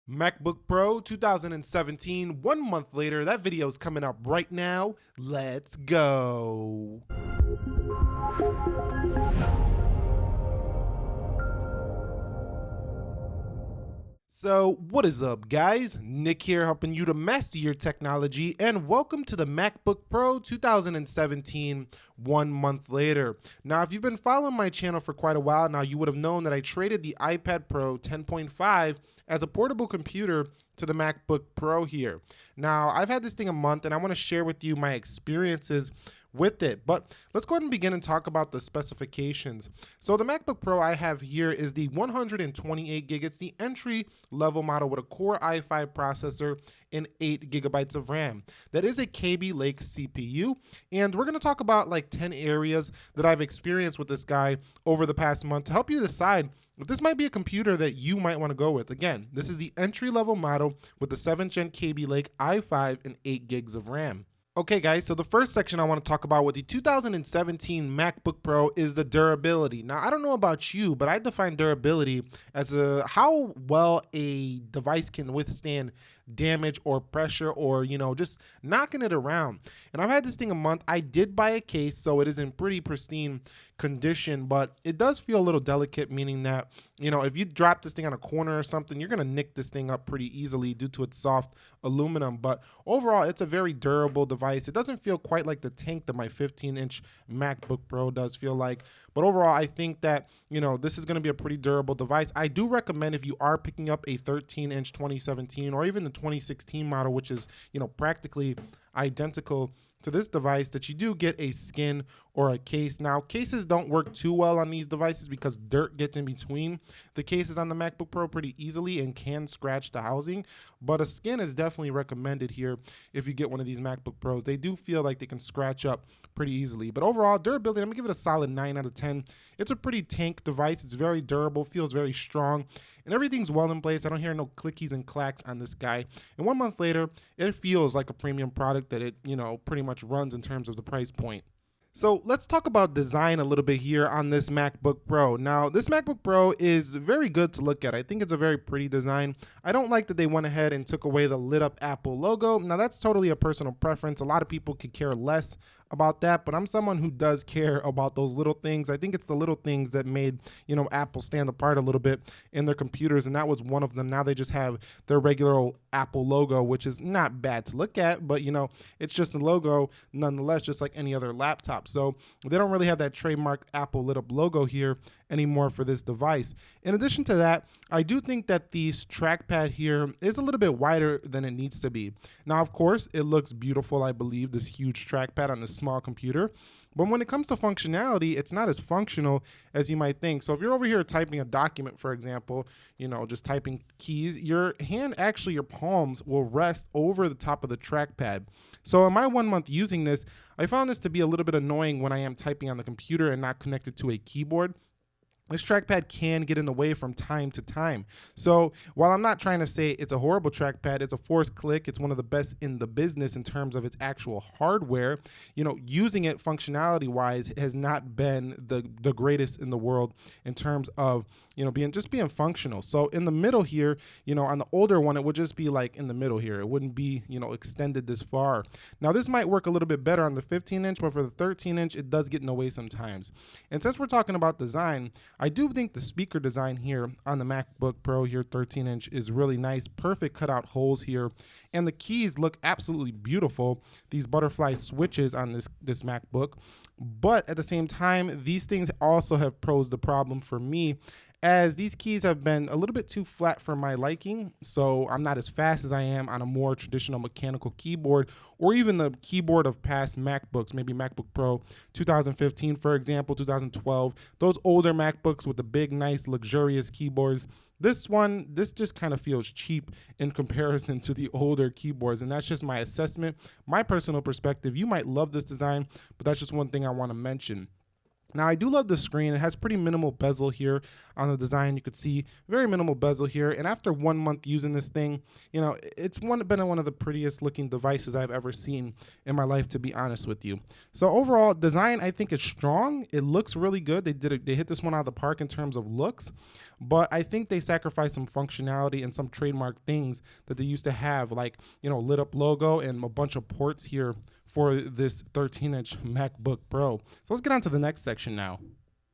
MacBook Pro 2017, 1 month later. That video's coming up right now. Let's go. So, what is up, guys? Nick here, helping you to master your technology, and welcome to the MacBook Pro 2017, 1 month later. Now, if you've been following my channel for quite a while now, you would have known that I traded the iPad Pro 10.5 as a portable computer to the MacBook Pro here. Now, I've had this thing a month, and I want to share with you my experiences with it. But let's go ahead and begin and talk about the specifications. So the MacBook Pro I have here is the 128 gig. It's the entry level model with a Core i5 processor and 8 gigabytes of RAM. That is a KB Lake CPU. And we're going to talk about like 10 areas that I've experienced with this guy over the past month to help you decide if this might be a computer that you might want to go with. Again, this is the entry level model with the 7th gen KB Lake i5 and 8 gigs of RAM. Okay guys, so the first section I want to talk about with the 2017 MacBook Pro is the durability. Now, I don't know about you, but I define durability as how well a device can withstand damage or pressure or, just knocking it around. And I've had this thing a month. I did buy a case, so it is in pretty pristine condition, but it does feel a little delicate, meaning that, if you drop this thing on a corner or something, you're going to nick this thing up pretty easily due to its soft aluminum. But overall, it's a very durable device. It doesn't feel quite like the tank that my 15-inch MacBook Pro does feel like. But overall, I think that, this is going to be a pretty durable device. I do recommend if you are picking up a 13-inch 2017 or even the 2016 model, which is, practically identical to this device, that you do get a skin or a case. Now, cases don't work too well on these devices because dirt gets in between the cases on the MacBook Pro pretty easily and can scratch the housing, but a skin is definitely recommended here if you get one of these MacBook Pros. They do feel like they can scratch up pretty easily, but overall durability, I'm gonna give it a solid 9 out of 10. It's a pretty tank device. It's very durable, feels very strong, and everything's well in place. I don't hear no clickies and clacks on this guy. And 1 month later, it feels like a premium product that it, pretty much runs in terms of the price point. So let's talk about design a little bit here on this MacBook Pro. Now, this MacBook Pro is very good to look at. I think it's a very pretty design. I don't like that they went ahead and took away the lit up Apple logo. Now, that's totally a personal preference. A lot of people could care less about that, but I'm someone who does care about those little things. I think it's the little things that made, Apple stand apart a little bit in their computers, and that was one of them. Now they just have their regular old Apple logo, which is not bad to look at, but it's just a logo nonetheless, just like any other laptop. So they don't really have that trademark Apple lit up logo here anymore for this device. In addition to that, I do think that the trackpad here is a little bit wider than it needs to be. Now, of course, it looks beautiful, I believe, this huge trackpad on this small computer. But when it comes to functionality, it's not as functional as you might think. So if you're over here typing a document, for example, just typing keys, your hand, actually your palms will rest over the top of the trackpad. So in my 1 month using this, I found this to be a little bit annoying when I am typing on the computer and not connected to a keyboard. This trackpad can get in the way from time to time. So while I'm not trying to say it's a horrible trackpad, it's a forced click. It's one of the best in the business in terms of its actual hardware. Using it functionality wise has not been the greatest in the world in terms of, being functional. So in the middle here, on the older one, it would just be like in the middle here. It wouldn't be, extended this far. Now this might work a little bit better on the 15-inch, but for the 13-inch, it does get in the way sometimes. And since we're talking about design, I do think the speaker design here on the MacBook Pro here, 13-inch, is really nice. Perfect cutout holes here. And the keys look absolutely beautiful. These butterfly switches on this MacBook. But at the same time, these things also have posed the problem for me, as these keys have been a little bit too flat for my liking. So I'm not as fast as I am on a more traditional mechanical keyboard, or even the keyboard of past MacBooks, maybe MacBook Pro 2015, for example, 2012, those older MacBooks with the big, nice, luxurious keyboards. This just kind of feels cheap in comparison to the older keyboards, and that's just my assessment, my personal perspective. You might love this design, but that's just one thing I want to mention. Now, I do love the screen. It has pretty minimal bezel here on the design. You could see very minimal bezel here. And after 1 month using this thing, it's been one of the prettiest looking devices I've ever seen in my life, to be honest with you. So overall, design I think is strong. It looks really good. They hit this one out of the park in terms of looks, but I think they sacrificed some functionality and some trademark things that they used to have, like lit up logo and a bunch of ports here for this 13-inch MacBook Pro. So let's get on to the next section now.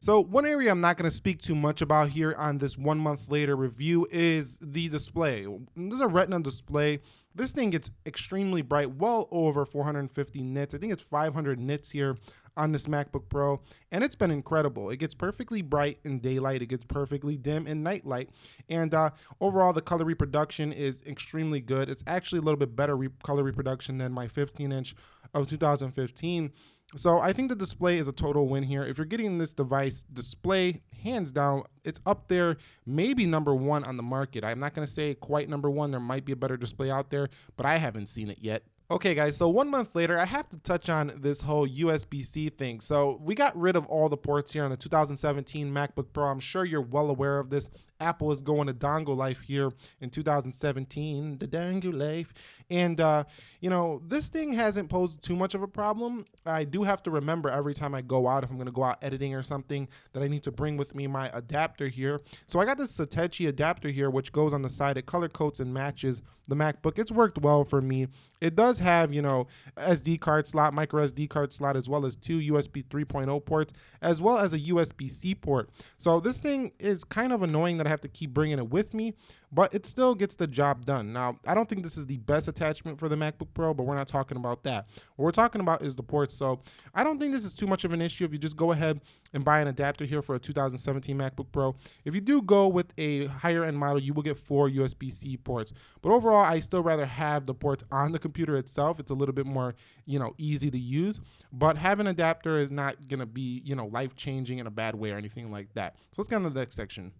So one area I'm not going to speak too much about here on this 1 month later review is the display. This is a Retina display. This thing gets extremely bright, well over 450 nits. I think it's 500 nits here on this MacBook Pro, and it's been incredible. It gets perfectly bright in daylight. It gets perfectly dim in nightlight, and overall the color reproduction is extremely good. It's actually a little bit better color reproduction than my 15-inch of 2015. So I think the display is a total win here. If you're getting this device, display, hands down, it's up there, maybe number one on the market. I'm not going to say quite number one. There might be a better display out there, but I haven't seen it yet. Okay, guys, so 1 month later, I have to touch on this whole USB-C thing. So we got rid of all the ports here on the 2017 MacBook Pro. I'm sure you're well aware of this. Apple is going to dongle life here in 2017, the dongle life. And, this thing hasn't posed too much of a problem. I do have to remember every time I go out, if I'm going to go out editing or something, that I need to bring with me my adapter here. So I got this Satechi adapter here, which goes on the side. It color coats and matches the MacBook. It's worked well for me. It does have, SD card slot, micro SD card slot, as well as two USB 3.0 ports, as well as a USB-C port. So this thing is kind of annoying that I have to keep bringing it with me, but it still gets the job done. Now, I don't think this is the best attachment for the MacBook Pro, but we're not talking about that. What we're talking about is the ports. So I don't think this is too much of an issue if you just go ahead and buy an adapter here for a 2017 MacBook Pro. If you do go with a higher end model, you will get 4 USB-C ports. But overall, I still rather have the ports on the computer itself. It's a little bit more, easy to use. But having an adapter is not going to be, life-changing in a bad way or anything like that. So let's get on to the next section.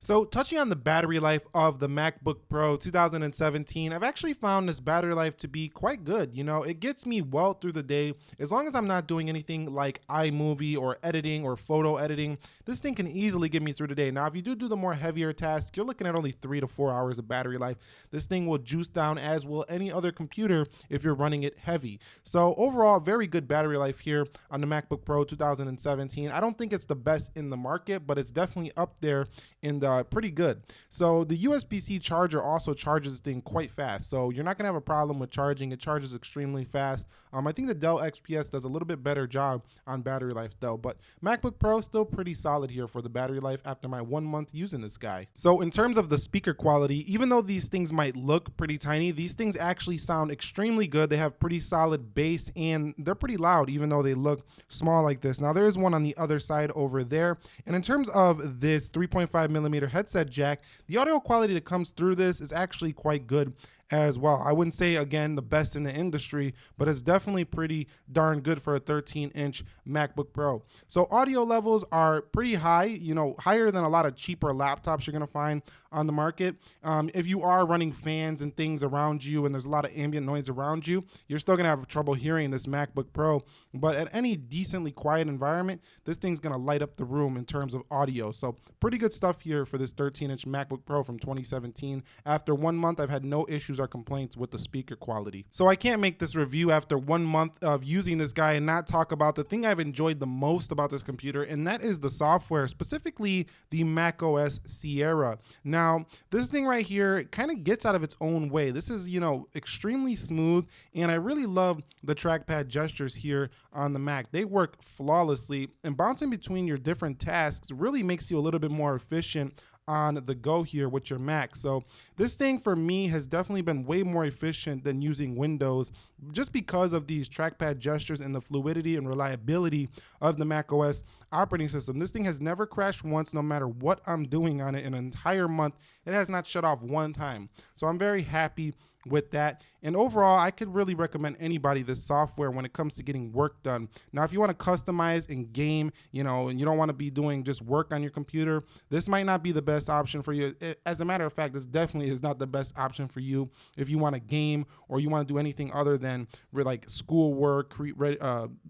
So touching on the battery life of the MacBook Pro 2017, I've actually found this battery life to be quite good. It gets me well through the day. As long as I'm not doing anything like iMovie or editing or photo editing, this thing can easily get me through the day. Now, if you do the more heavier tasks, you're looking at only 3 to 4 hours of battery life. This thing will juice down, as will any other computer if you're running it heavy. So overall, very good battery life here on the MacBook Pro 2017. I don't think it's the best in the market, but it's definitely up there in the pretty good. So the USB-C charger also charges this thing quite fast. So you're not gonna have a problem with charging. It charges extremely fast. I think the Dell XPS does a little bit better job on battery life though, but MacBook Pro still pretty solid here for the battery life after my 1 month using this guy. So in terms of the speaker quality, even though these things might look pretty tiny, these things actually sound extremely good. They have pretty solid bass and they're pretty loud even though they look small like this. Now there is one on the other side over there. And in terms of this 3.5 millimeter headset jack, the audio quality that comes through this is actually quite good as well. I wouldn't say, again, the best in the industry, but it's definitely pretty darn good for a 13-inch MacBook Pro. So audio levels are pretty high, higher than a lot of cheaper laptops you're going to find on the market. If you are running fans and things around you and there's a lot of ambient noise around you, you're still going to have trouble hearing this MacBook Pro. But at any decently quiet environment, this thing's going to light up the room in terms of audio. So pretty good stuff here for this 13-inch MacBook Pro from 2017. After 1 month, I've had no issues or complaints with the speaker quality. So I can't make this review after 1 month of using this guy and not talk about the thing I've enjoyed the most about this computer, and that is the software, specifically the macOS Sierra. Now, this thing right here kind of gets out of its own way. This is, extremely smooth, and I really love the trackpad gestures here on the Mac. They work flawlessly, and bouncing between your different tasks really makes you a little bit more efficient on the go here with your Mac. So this thing for me has definitely been way more efficient than using Windows, just because of these trackpad gestures and the fluidity and reliability of the macOS operating system. This thing has never crashed once, no matter what I'm doing on it in an entire month. It has not shut off one time. So I'm very happy with that. And overall, I could really recommend anybody this software when it comes to getting work done. Now, if you want to customize and game, and you don't want to be doing just work on your computer, this might not be the best option for you. As a matter of fact, this definitely is not the best option for you if you want to game or you want to do anything other than like schoolwork,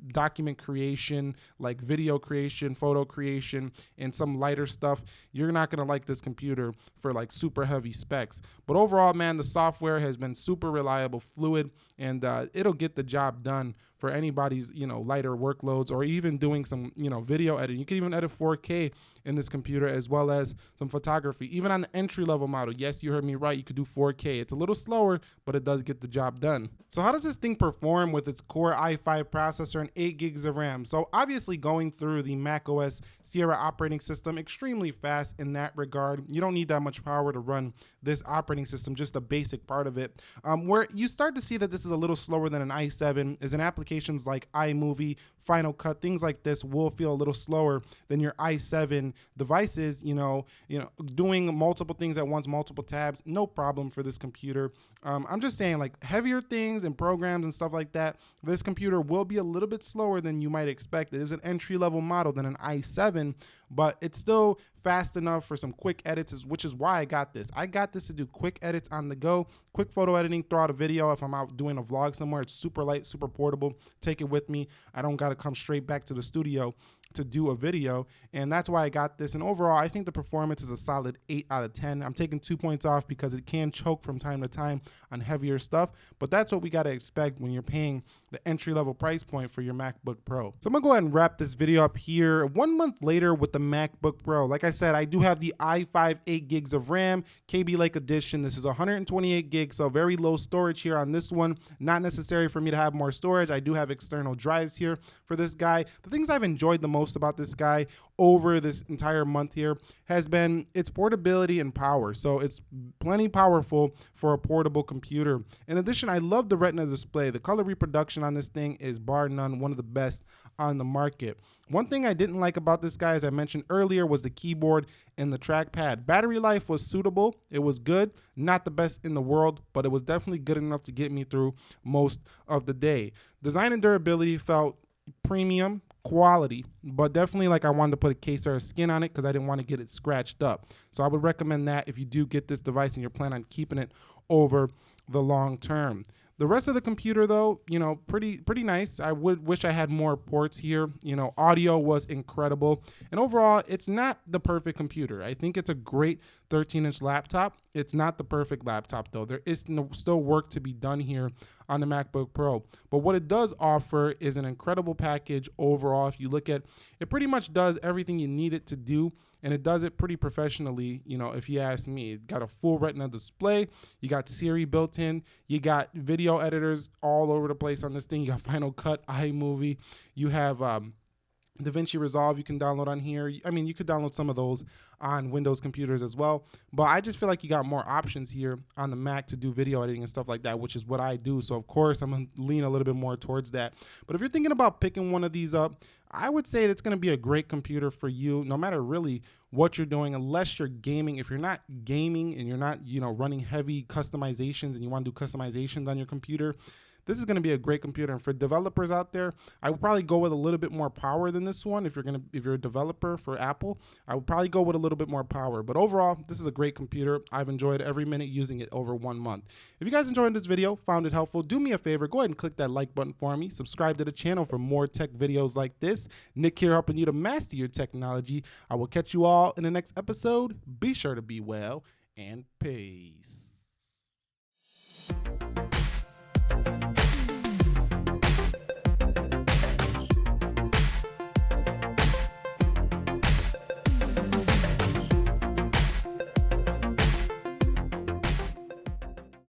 document creation, like video creation, photo creation, and some lighter stuff. You're not going to like this computer for like super heavy specs. But overall, man, the software has been super reliable, fluid, and it'll get the job done for anybody's lighter workloads, or even doing some video editing. You can even edit 4K in this computer, as well as some photography, even on the entry level model. Yes, you heard me right, you could do 4K. It's a little slower, but it does get the job done. So how does this thing perform with its Core i5 processor and 8 gigs of RAM? So obviously, going through the macOS Sierra operating system, extremely fast in that regard. You don't need that much power to run this operating system, just a basic part of it. Where you start to see that this is a little slower than an i7 is in applications like iMovie, Final Cut, things like this will feel a little slower than your i7 devices. Doing multiple things at once, multiple tabs, no problem for this computer. I'm just saying, like heavier things and programs and stuff like that, this computer will be a little bit slower than you might expect. It is an entry-level model than an i7, but it's still fast enough for some quick edits, which is why I got this. I got this to do quick edits on the go, quick photo editing, throw out a video if I'm out doing a vlog somewhere. It's super light, super portable. Take it with me. I don't got to come straight back to the studio to do a video, and that's why I got this. And overall, I think the performance is a solid 8 out of 10. I'm taking 2 points off because it can choke from time to time on heavier stuff, but that's what we got to expect when you're paying the entry-level price point for your MacBook Pro. So I'm gonna go ahead and wrap this video up here 1 month later with the MacBook Pro. Like I said, I do have the i5 8 gigs of RAM, KB Lake Edition. This is 128 gigs, so very low storage here on this one. Not necessary for me to have more storage. I do have external drives here for this guy. The things I've enjoyed the most about this guy over this entire month here has been its portability and power. So it's plenty powerful for a portable computer. In addition, I love the Retina display. The color reproduction on this thing is bar none one of the best on the market. One thing I didn't like about this guy, as I mentioned earlier, was the keyboard and the trackpad. Battery life was suitable. It was good. Not the best in the world, but it was definitely good enough to get me through most of the day. Design and durability felt premium quality, but definitely like I wanted to put a case or a skin on it because I didn't want to get it scratched up. So I would recommend that if you do get this device and you're planning on keeping it over the long term. The rest of the computer, though, pretty nice. I would wish I had more ports here. Audio was incredible. And overall, it's not the perfect computer. I think it's a great 13-inch laptop. It's not the perfect laptop, though. There is still work to be done here on the MacBook Pro. But what it does offer is an incredible package overall. If you look at it, pretty much does everything you need it to do. And it does it pretty professionally, if you ask me. It got a full Retina display. You got Siri built in. You got video editors all over the place on this thing. You got Final Cut, iMovie. You have DaVinci Resolve you can download on here. I mean, you could download some of those on Windows computers as well. But I just feel like you got more options here on the Mac to do video editing and stuff like that, which is what I do. So, of course, I'm going to lean a little bit more towards that. But if you're thinking about picking one of these up, I would say it's going to be a great computer for you, no matter really what you're doing, unless you're gaming. If you're not gaming and you're not, running heavy customizations and you want to do customizations on your computer, this is going to be a great computer. And for developers out there, I would probably go with a little bit more power than this one. If you're a developer for Apple, I would probably go with a little bit more power. But overall, this is a great computer. I've enjoyed every minute using it over 1 month. If you guys enjoyed this video, found it helpful, do me a favor, go ahead and click that like button for me. Subscribe to the channel for more tech videos like this. Nick here, helping you to master your technology. I will catch you all in the next episode. Be sure to be well, and peace.